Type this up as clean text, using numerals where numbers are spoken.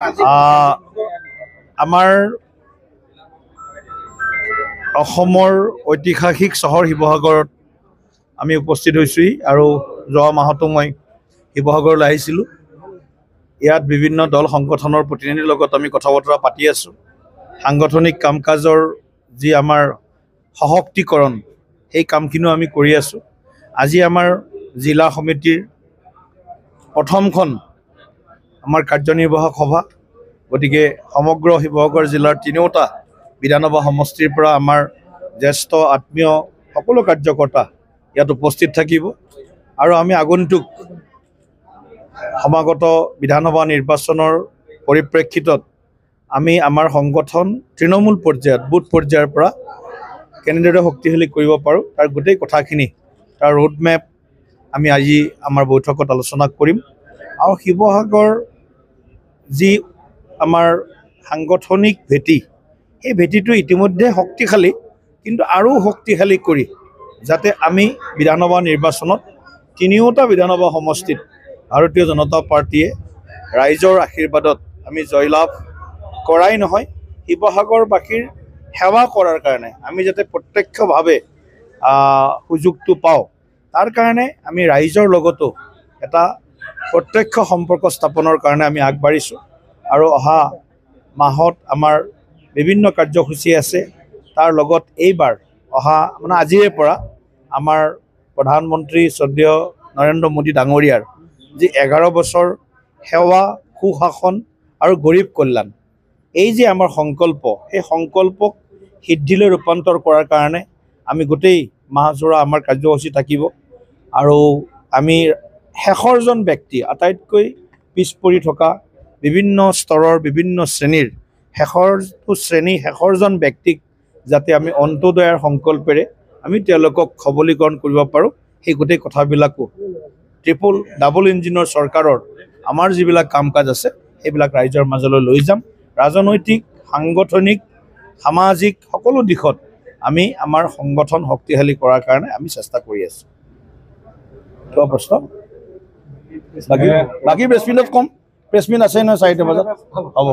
আমাৰ অসমৰ ঐতিহাসিক চহৰ শিৱসাগৰত আমি উপস্থিত হৈছোঁহি আৰু যোৱা মাহতো মই শিৱসাগৰলৈ আহিছিলোঁ। ইয়াত বিভিন্ন দল সংগঠনৰ প্ৰতিনিধিৰ লগত আমি কথা বতৰা পাতি আছোঁ। সাংগঠনিক কাম কাজৰ যি আমাৰ সশক্তিকৰণ সেই কামখিনিও আমি কৰি আছোঁ। আজি আমাৰ জিলা সমিতিৰ প্ৰথমখন আমাৰ কাৰ্যনিৰ্বাহক সভা। গতিকে সমগ্ৰ শিৱসাগৰ জিলাৰ তিনিওটা বিধানসভা সমষ্টিৰ পৰা আমাৰ জ্যেষ্ঠ আত্মীয় সকলো কাৰ্যকৰ্তা ইয়াত উপস্থিত থাকিব আৰু আমি আগন্তুক সমাগত বিধানসভা নিৰ্বাচনৰ পৰিপ্ৰেক্ষিতত আমি আমাৰ সংগঠন তৃণমূল পৰ্যায়ত বুথ পৰ্যায়ৰ পৰা কেনেদৰে শক্তিশালী কৰিব পাৰোঁ তাৰ গোটেই কথাখিনি তাৰ ৰোডমেপ আমি আজি আমাৰ বৈঠকত আলোচনা কৰিম। আৰু শিৱসাগৰ যি আমাৰ সাংগঠনিক ভেটি, সেই ভেটিটো ইতিমধ্যে শক্তিশালী, কিন্তু আৰু শক্তিশালী কৰি যাতে আমি বিধানসভা নিৰ্বাচনত তিনিওটা বিধানসভা সমষ্টিত ভাৰতীয় জনতা পাৰ্টীয়ে ৰাইজৰ আশীৰ্বাদত আমি জয়লাভ কৰাই নহয়, শিৱসাগৰবাসীৰ সেৱা কৰাৰ কাৰণে আমি যাতে প্ৰত্যক্ষভাৱে সুযোগটো পাওঁ, তাৰ কাৰণে আমি ৰাইজৰ লগতো এটা প্ৰত্যক্ষ সম্পৰ্ক স্থাপনৰ কাৰণে আমি আগবাঢ়িছোঁ। আৰু অহা মাহত আমাৰ বিভিন্ন কাৰ্যসূচী আছে। তাৰ লগত এইবাৰ আজিৰে পৰা আমাৰ প্ৰধানমন্ত্ৰী শ্ৰদ্ধেয় নৰেন্দ্ৰ মোদী ডাঙৰীয়াৰ যি 11 বছৰ সেৱা, সুশাসন আৰু গৰীব কল্যাণ, এই যে আমাৰ সংকল্প, সেই সংকল্পক সিদ্ধিলৈ ৰূপান্তৰ কৰাৰ কাৰণে আমি গোটেই মাহজোৰা আমাৰ কাৰ্যসূচী থাকিব। আৰু আমি শেষৰজন ব্যক্তি, আটাইতকৈ পিছ পৰি থকা বিভিন্ন স্তৰৰ বিভিন্ন শ্ৰেণীৰ শেষৰজন ব্যক্তিক যাতে আমি অন্তোদয়ৰ সংকল্পেৰে আমি তেওঁলোকক সবলীকৰণ কৰিব পাৰোঁ, সেই গোটেই কথাবিলাকো ডাবল ইঞ্জিনৰ চৰকাৰৰ আমাৰ যিবিলাক কাম কাজ আছে সেইবিলাক ৰাইজৰ মাজলৈ লৈ যাম। ৰাজনৈতিক, সাংগঠনিক, সামাজিক সকলো দিশত আমি আমাৰ সংগঠন শক্তিশালী কৰাৰ কাৰণে আমি চেষ্টা কৰি আছোঁ। কিবা প্ৰশ্ন? বাকী প্ৰেছমিটত ক'ম। প্ৰেছমিট আছে নহয় 4টা বজাত, হ'ব।